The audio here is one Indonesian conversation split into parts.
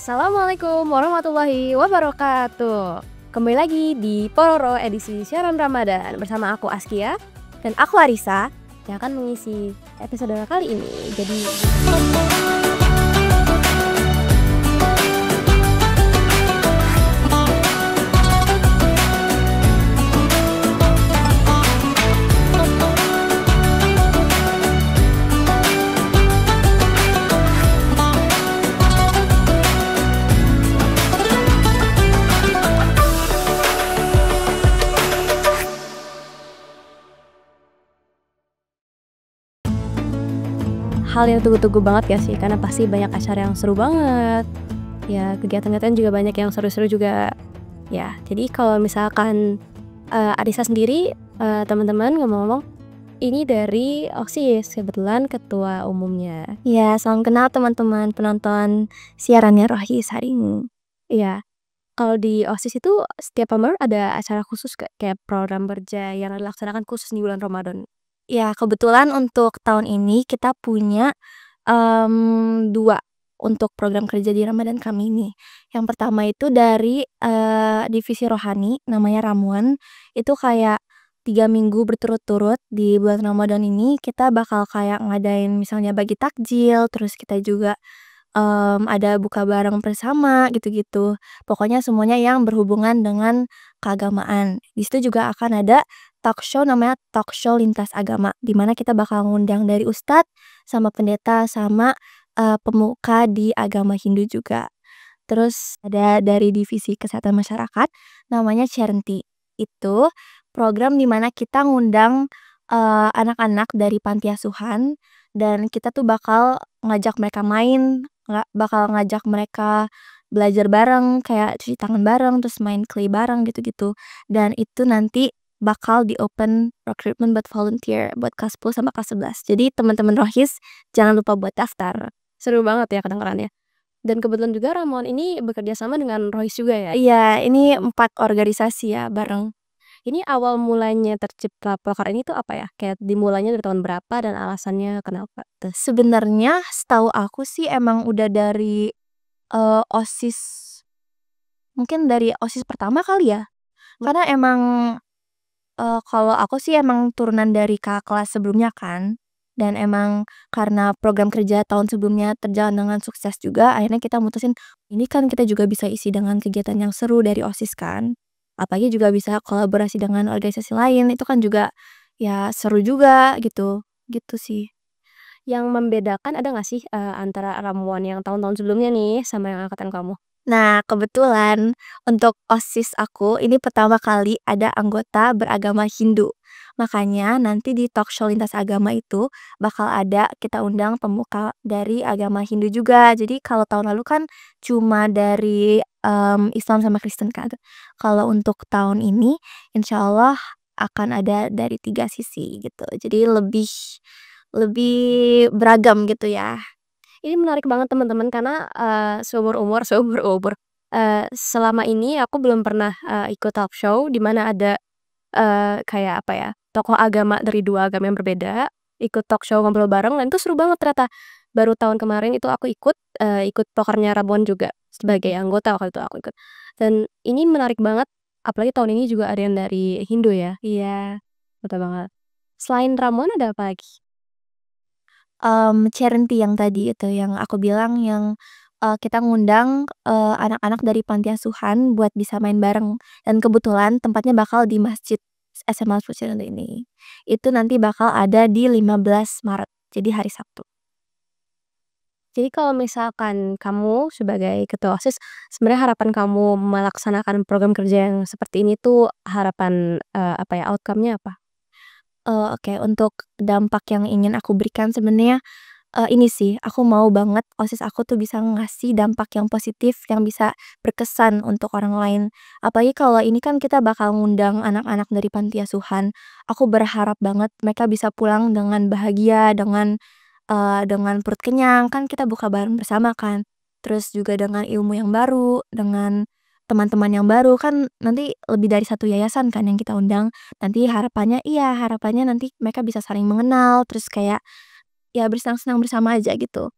Assalamualaikum warahmatullahi wabarakatuh. Kembali lagi di Pororo edisi siaran Ramadan bersama aku Askia dan aku Arisa yang akan mengisi episode kali ini. Jadi hal yang tunggu-tunggu banget ya sih, karena pasti banyak acara yang seru banget. Ya, kegiatan-kegiatan juga banyak yang seru-seru juga. Ya, jadi kalau misalkan Arisa sendiri, teman-teman ngomong-ngomong, ini dari OSIS, kebetulan ketua umumnya. Ya, salam kenal teman-teman penonton siarannya Rohis hari ini. Iya, kalau di OSIS itu setiap Ramadan ada acara khusus kayak program kerja yang dilaksanakan khusus di bulan Ramadan? Ya, kebetulan untuk tahun ini kita punya 2 untuk program kerja di Ramadan kami ini. Yang pertama itu dari divisi rohani namanya Ramuan. Itu kayak 3 minggu berturut-turut di bulan Ramadan ini kita bakal kayak ngadain misalnya bagi takjil, terus kita juga ada buka bareng bersama gitu-gitu. Pokoknya semuanya yang berhubungan dengan keagamaan. Di situ juga akan ada talk show namanya talk show lintas agama, di mana kita bakal ngundang dari ustadz, sama pendeta, sama pemuka di agama Hindu juga. Terus ada dari divisi kesehatan masyarakat namanya Charity. Itu program di mana kita ngundang anak-anak dari panti asuhan dan kita tuh bakal ngajak mereka main, bakal ngajak mereka belajar bareng, kayak cuci tangan bareng, terus main clay bareng gitu-gitu. Dan itu nanti bakal di-open recruitment buat volunteer buat kelas 10 sama kelas 11. Jadi teman-teman Rohis jangan lupa buat daftar. Seru banget ya kedengarannya. Dan kebetulan juga Ramon ini bekerja sama dengan Rohis juga ya? Iya, ini 4 organisasi ya bareng. Ini awal mulanya tercipta proker ini tuh apa ya? Kayak dimulainya dari tahun berapa dan alasannya kenapa? Sebenarnya setahu aku sih emang udah dari OSIS, mungkin dari OSIS pertama kali ya. Karena emang kalau aku sih emang turunan dari kakak kelas sebelumnya kan, dan emang karena program kerja tahun sebelumnya terjalan dengan sukses juga, akhirnya kita mutusin, ini kan kita juga bisa isi dengan kegiatan yang seru dari OSIS kan. Apalagi juga bisa kolaborasi dengan organisasi lain, itu kan juga ya seru juga gitu, gitu sih. Yang membedakan ada nggak sih antara ramuan yang tahun-tahun sebelumnya nih sama yang angkatan kamu? Nah, kebetulan untuk OSIS aku ini pertama kali ada anggota beragama Hindu. Makanya nanti di talk show lintas agama itu bakal ada kita undang pemuka dari agama Hindu juga. Jadi kalau tahun lalu kan cuma dari Islam sama Kristen kan. Kalau untuk tahun ini insya Allah akan ada dari 3 sisi gitu. Jadi lebih lebih beragam gitu ya. Ini menarik banget teman-teman karena seumur umur selama ini aku belum pernah ikut talk show di mana ada kayak apa ya, tokoh agama dari 2 agama yang berbeda, ikut talk show ngobrol bareng dan itu seru banget ternyata. Baru tahun kemarin itu aku ikut pokernya Ramuan juga sebagai anggota waktu itu aku ikut. Dan ini menarik banget, apalagi tahun ini juga ada yang dari Hindu ya. Iya. Betul banget. Selain Ramuan ada apa lagi? Charity yang tadi itu yang aku bilang yang kita ngundang anak-anak dari panti asuhan buat bisa main bareng, dan kebetulan tempatnya bakal di Masjid SMA Al-Fusilen ini. Itu nanti bakal ada di 15 Maret, jadi hari Sabtu. Jadi kalau misalkan kamu sebagai ketua OSIS, sebenarnya harapan kamu melaksanakan program kerja yang seperti ini tuh harapan, apa ya, outcome-nya apa? Oke, untuk dampak yang ingin aku berikan sebenarnya ini sih, aku mau banget OSIS aku tuh bisa ngasih dampak yang positif yang bisa berkesan untuk orang lain. Apalagi kalau ini kan kita bakal ngundang anak-anak dari panti asuhan. Aku berharap banget mereka bisa pulang dengan bahagia, dengan perut kenyang, kan kita buka bareng bersama kan. Terus juga dengan ilmu yang baru, dengan teman-teman yang baru, kan nanti lebih dari 1 yayasan kan yang kita undang. Nanti harapannya nanti mereka bisa saling mengenal, terus kayak ya bersenang-senang bersama aja gitu.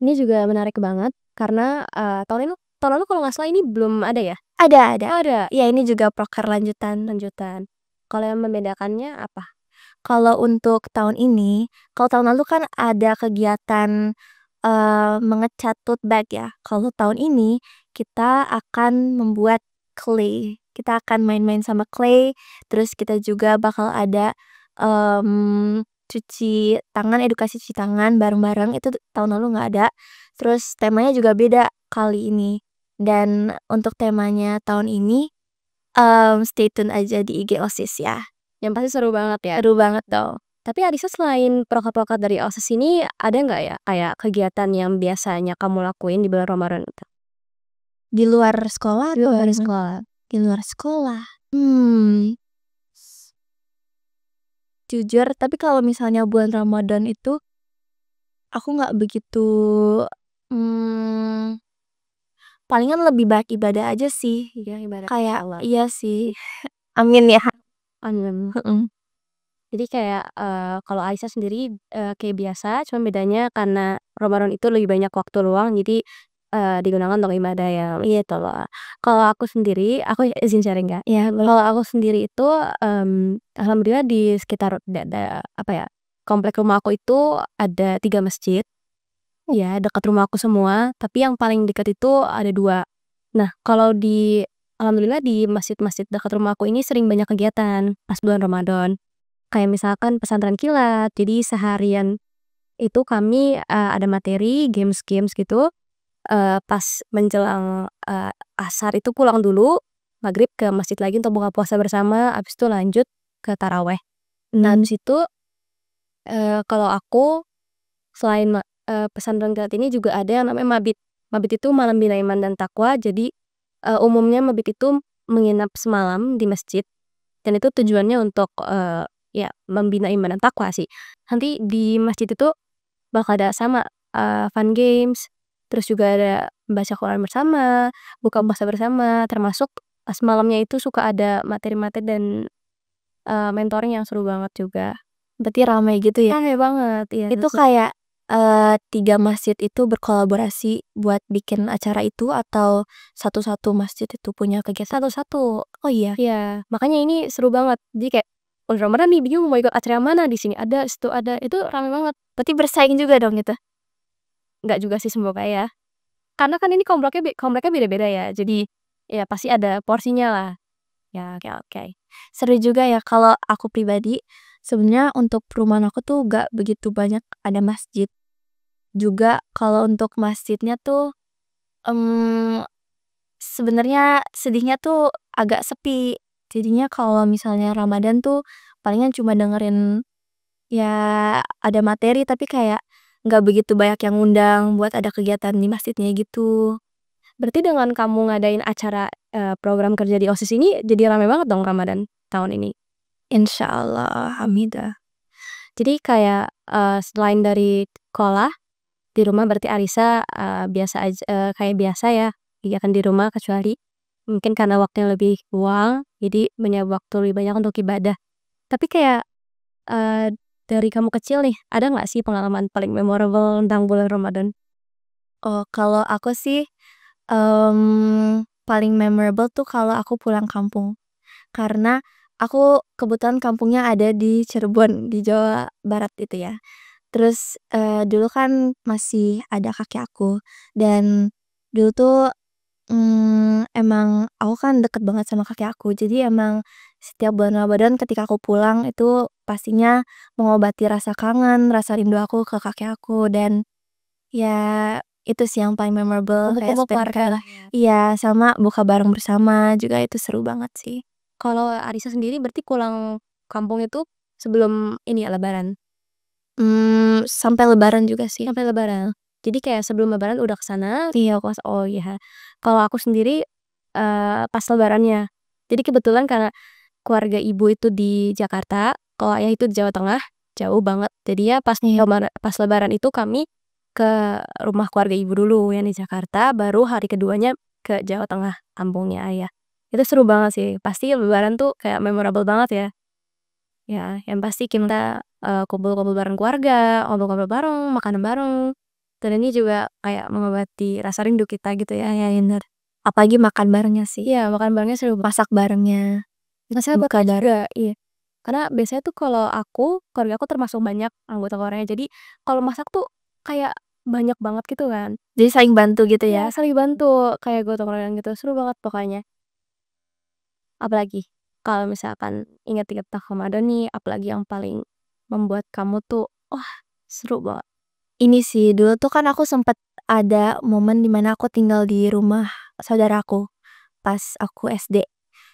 Ini juga menarik banget Karena, tahun lalu kalau nggak salah ini belum ada ya? Ada. Oh ada? Ya ini juga proker lanjutan. Lanjutan. Kalau yang membedakannya apa? Kalau untuk tahun ini, kalau tahun lalu kan ada kegiatan, mengecat tote bag ya. Kalau tahun ini kita akan membuat clay. Kita akan main-main sama clay, terus kita juga bakal ada, cuci tangan, edukasi cuci tangan bareng-bareng, itu tahun lalu nggak ada. Terus temanya juga beda kali ini. Dan untuk temanya tahun ini, stay tune aja di IG OSIS ya. Yang pasti seru banget ya? Seru banget dong. Tapi Arisa selain proker-proker dari OSIS ini, ada nggak ya kayak kegiatan yang biasanya kamu lakuin di bulan Ramadan itu? Di luar sekolah Di luar atau sekolah. di luar sekolah? Hmm, jujur tapi kalau misalnya bulan Ramadan itu aku nggak begitu, mmm, palingan lebih banyak ibadah aja sih. Iya, ibadah Kayak sholat. iya sih. Amin ya. Mhm. Jadi kayak, kalau Aisyah sendiri, kayak biasa, cuma bedanya karena Ramadan itu lebih banyak waktu luang, jadi, digunakan untuk ibadah ya, gitu loh. Kalau aku sendiri, aku izin sharing nggak? Iya boleh. Kalau aku sendiri itu, alhamdulillah di sekitar apa ya, komplek rumah aku itu ada 3 masjid, ya dekat rumah aku semua, tapi yang paling dekat itu ada 2. Nah, kalau alhamdulillah di masjid-masjid dekat rumah aku ini sering banyak kegiatan pas bulan Ramadan. Kayak misalkan pesantren kilat, jadi seharian itu kami, ada materi, games-games gitu, pas menjelang, asar itu pulang dulu, maghrib ke masjid lagi untuk buka puasa bersama, abis itu lanjut ke taraweh. Nah, abis itu, kalau aku selain pesantren kilat ini juga ada yang namanya mabit. Mabit itu malam bina iman dan takwa, jadi, umumnya mabit itu menginap semalam di masjid, dan itu tujuannya untuk, ya membina iman dan takwa sih. Nanti di masjid itu bakal ada sama, fun games, terus juga ada baca Quran bersama, buka puasa bersama, termasuk pas malamnya itu suka ada materi-materi dan, mentoring yang seru banget juga. Berarti ramai gitu ya? Rame banget, iya Itu betul. kayak, 3 masjid itu berkolaborasi buat bikin acara itu atau satu-satu masjid itu punya kegiatan? Satu-satu. Oh iya? Iya, makanya ini seru banget. Jadi kayak, "Oh Ramadan nih bingung mau ikut acara yang mana, di sini ada, situ ada." Itu rame banget. Berarti bersaing juga dong itu? Nggak juga sih semoga ya. Karena kan ini kompleknya beda-beda ya, jadi ya pasti ada porsinya lah. Ya, oke oke. Seru juga ya kalau aku pribadi, sebenarnya untuk perumahan aku tuh gak begitu banyak ada masjid. Juga kalau untuk masjidnya tuh, mmm, sebenarnya sedihnya tuh agak sepi. Jadinya kalau misalnya Ramadan tuh palingan cuma dengerin, ya ada materi tapi kayak nggak begitu banyak yang ngundang buat ada kegiatan di masjidnya gitu. Berarti dengan kamu ngadain acara, program kerja di OSIS ini jadi rame banget dong Ramadan tahun ini? Insyaallah, hamidah. Jadi kayak, selain dari sekolah, di rumah berarti Arisa, kayak biasa ya, kegiatan di rumah kecuali mungkin karena waktunya lebih luang, jadi punya waktu lebih banyak untuk ibadah. Tapi kayak, dari kamu kecil nih, ada nggak sih pengalaman paling memorable tentang bulan Ramadan? Oh, kalau aku sih, paling memorable tuh kalau aku pulang kampung. Karena aku kebetulan kampungnya ada di Cirebon, di Jawa Barat itu ya. Terus, dulu kan masih ada kakek aku dan dulu tuh, emang aku kan deket banget sama kakek aku. Jadi emang setiap bulan Ramadan ketika aku pulang itu pastinya mengobati rasa kangen, rasa rindu aku ke kakek aku dan ya itu sih yang paling memorable kayak Kumpul-kumpul spend keluarga lah ya. iya, sama buka bareng bersama juga itu seru banget sih. Kalau Arisa sendiri berarti pulang kampung itu sebelum ini ya, Lebaran? Sampai lebaran juga sih. Sampai Lebaran? Jadi kayak sebelum Lebaran udah ke sana, Iya. oh iya. Kalau aku sendiri, pas Lebarannya. Jadi kebetulan karena keluarga ibu itu di Jakarta, kalau ayah itu di Jawa Tengah, jauh banget. Jadi ya Iya. pas Lebaran itu kami ke rumah keluarga ibu dulu yang di Jakarta, baru hari keduanya ke Jawa Tengah, kampungnya ayah. Itu seru banget sih, pasti Lebaran tuh kayak memorable banget ya. Ya, yang pasti kita, kumpul-kumpul bareng keluarga, ngobrol-ngobrol bareng, makan bareng. Dan ini juga kayak mengobati rasa rindu kita gitu ya. Ya bener. Apalagi makan barengnya sih, Iya, makan barengnya seru banget. masak barengnya, Maksudnya buat buka juga, iya. Karena biasanya tuh kalau keluarga aku termasuk banyak anggota keluarganya. Jadi kalau masak tuh kayak banyak banget gitu kan. jadi saling bantu gitu Iya, ya? saling bantu kayak gotong royong gitu. Seru banget pokoknya. Apalagi kalau misalkan ingat-ingat tentang Ramadan nih, apalagi yang paling membuat kamu tuh, wah seru banget. Ini sih, dulu tuh kan aku sempet ada momen di mana aku tinggal di rumah saudaraku pas aku SD.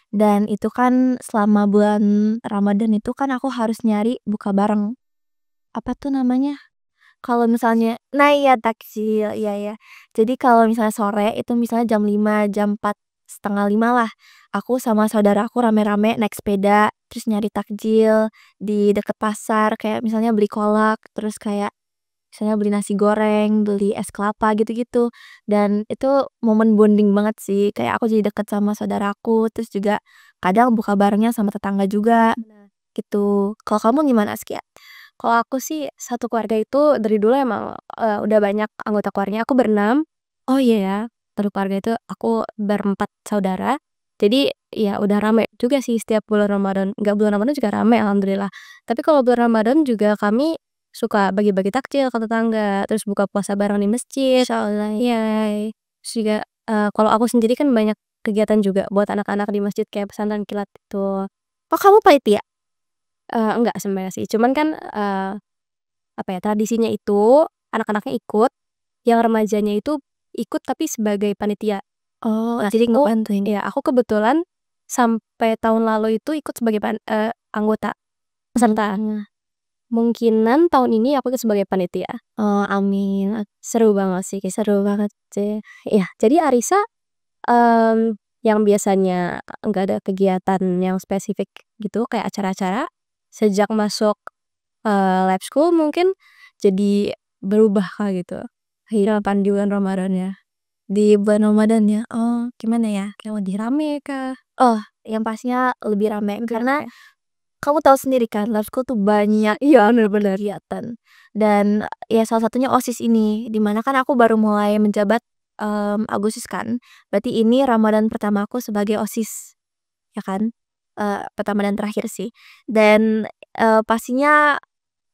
Dan itu kan selama bulan Ramadan itu kan aku harus nyari buka bareng. Apa tuh namanya? Kalau misalnya nah iya takjil, iya ya. Jadi kalau misalnya sore itu misalnya jam 5 jam 4:30 lah, aku sama saudaraku rame-rame naik sepeda, terus nyari takjil di deket pasar, kayak misalnya beli kolak, terus kayak misalnya beli nasi goreng, beli es kelapa gitu-gitu. Dan itu momen bonding banget sih, kayak aku jadi deket sama saudaraku, terus juga kadang buka barengnya sama tetangga juga, Benar. gitu. Kalau kamu gimana, Askia? Kalau aku sih satu keluarga itu dari dulu emang, udah banyak anggota keluarganya, aku berenam. Oh iya ya, satu keluarga itu aku berempat saudara. Jadi ya udah rame juga sih setiap bulan Ramadan, nggak bulan Ramadan juga rame alhamdulillah. Tapi kalau bulan Ramadan juga kami suka bagi-bagi takjil ke tetangga, terus buka puasa bareng di masjid. Insyaallah. Iya, terus juga, kalau aku sendiri kan banyak kegiatan juga buat anak-anak di masjid kayak pesantren kilat itu. Oh, kamu panitia? Enggak sebenarnya sih, cuman kan, apa ya, tradisinya itu anak-anaknya ikut, yang remajanya itu ikut tapi sebagai panitia. Oh, Nah, jadi aku ngebantuin. ya aku kebetulan sampai tahun lalu itu ikut sebagai anggota peserta. Mmm. Mungkinan tahun ini aku ikut sebagai panitia. Oh, amin. Seru banget sih, Seru banget sih. iya, jadi Arisa, yang biasanya nggak ada kegiatan yang spesifik gitu kayak acara-acara, sejak masuk, lab school mungkin jadi berubah Kak, gitu, kehidupan di bulan Ramadan ya. Di bulan Ramadan ya? Oh, gimana ya? Kayak lebih rame kah? Oh, yang pastinya lebih rame Lebih karena rame. kamu tahu sendiri kan lab school tuh banyak Iya, bener bener. kegiatan. Dan ya salah satunya OSIS ini, di mana kan aku baru mulai menjabat, Agustus kan. Berarti ini Ramadan pertamaku sebagai OSIS, ya kan? Pertama dan terakhir sih. Dan, pastinya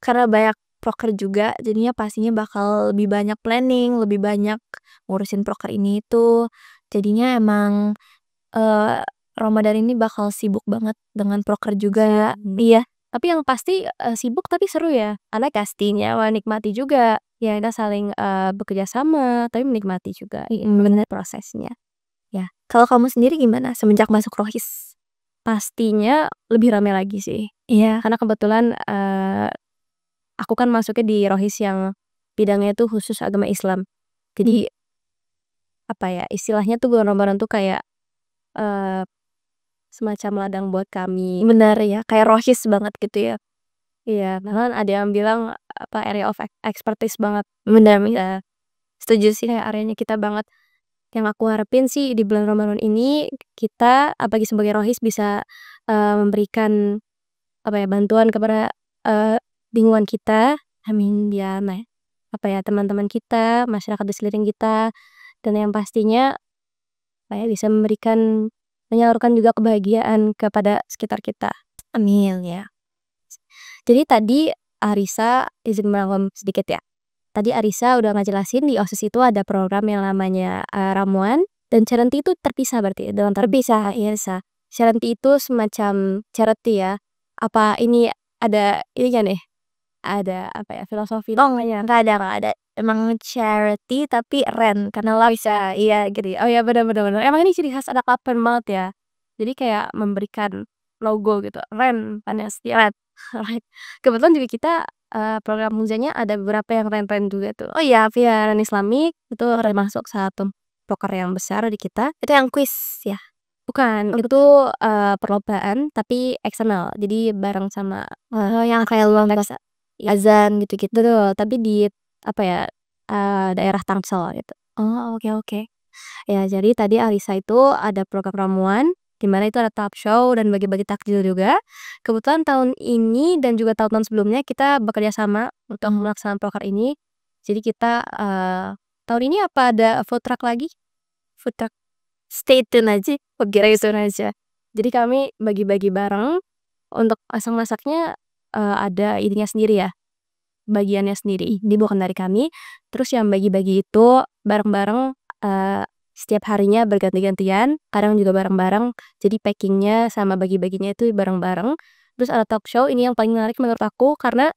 karena banyak proker juga, jadinya pastinya bakal lebih banyak planning, lebih banyak ngurusin proker ini itu. Jadinya emang, eee, Ramadan ini bakal sibuk banget dengan proker juga. Iya, Tapi yang pasti, sibuk tapi seru ya, karena pastinya menikmati juga. Ya kita saling, bekerja sama, tapi menikmati juga bener. prosesnya. Ya, kalau kamu sendiri gimana semenjak masuk Rohis? Pastinya lebih rame lagi sih, Iya. karena kebetulan, aku kan masuknya di rohis yang bidangnya itu khusus agama Islam. Jadi, apa ya, istilahnya tuh bulan Ramadan tuh kayak, eee, semacam ladang buat kami. Bener ya, kayak Rohis banget gitu ya. Iya, bahkan ada yang bilang, apa, area of expertise banget. Bener bener. Ya, setuju sih kayak areanya kita banget. Yang aku harapin sih di bulan Ramadan ini, kita apalagi sebagai rohis bisa, memberikan, apa ya, bantuan kepada, eee, lingkungan kita. Amin, ya, nah, apa ya, teman-teman kita, masyarakat di sekeliling kita, dan yang pastinya, apa ya, bisa menyalurkan juga kebahagiaan kepada sekitar kita. Amin ya. Jadi tadi Arisa izin merangkum sedikit ya. Tadi Arisa udah ngejelasin di OSIS itu ada program yang namanya, ramuan dan charity itu terpisah berarti dengan terpisah, iya charity itu semacam charity ya. Apa ini ada ininya nih, ada apa ya, filosofi Oh, namanya? nggak ada. Emang charity tapi rent karena love Bisa, iya gitu ya. oh ya bener bener bener. Emang ini ciri khas anak Lapen banget ya. Jadi kayak memberikan logo gitu, Ren, Panastia Red. Kebetulan juga kita, program kerjanya ada beberapa yang Ren-Ren juga tuh. Oh iya, Iya, Ren Islamik itu termasuk satu proker yang besar di kita. itu yang kuis ya? Bukan, Oh, itu, perlombaan tapi eksternal. Jadi bareng sama oh, yang kayak luar biasa, azan gitu-gitu. betul, tapi di apa ya, daerah Tangsel gitu. Oh, oke oke. Ya, jadi tadi Alisa itu ada program ramuan, di mana itu ada talk show dan bagi-bagi takjil juga. Kebetulan tahun ini dan juga tahun-tahun sebelumnya kita bekerja sama untuk melaksanakan proker ini. Jadi kita, tahun ini apa ada food truck lagi? Food truck, stay tune aja, stay tune aja. Jadi kami bagi-bagi bareng, untuk masak-masaknya, ada ininya sendiri ya, bagiannya sendiri, ini bukan dari kami. Terus yang bagi-bagi itu bareng-bareng, setiap harinya berganti-gantian, kadang juga bareng-bareng, jadi packing-nya sama bagi-baginya itu bareng-bareng. Terus ada talk show, ini yang paling menarik menurut aku, karena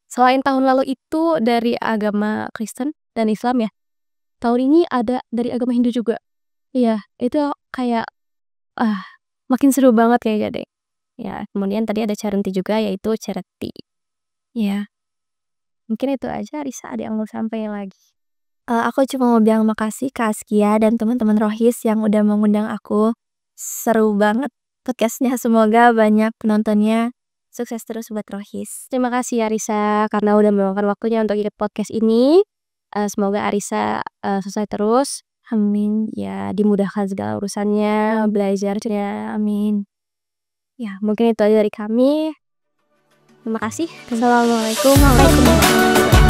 selain tahun lalu itu dari agama Kristen dan Islam ya, tahun ini ada dari agama Hindu juga. Iya, itu kayak, ah, makin seru banget kayaknya deh. Ya, kemudian tadi ada charity juga, yaitu charity. Ya, mungkin itu aja. Risa, ada yang mau sampaikan lagi? Aku cuma mau bilang makasih ke Askia dan teman-teman Rohis yang udah mengundang aku. Seru banget podcast-nya, semoga banyak penontonnya. Sukses terus buat Rohis. Terima kasih ya Risa, karena udah meluangkan waktunya untuk ikut podcast ini. Semoga Arisa, sukses terus. Amin. Ya, dimudahkan segala urusannya, belajarnya, amin. Ya, mungkin itu aja dari kami. Terima kasih. Assalamualaikum warahmatullahi wabarakatuh.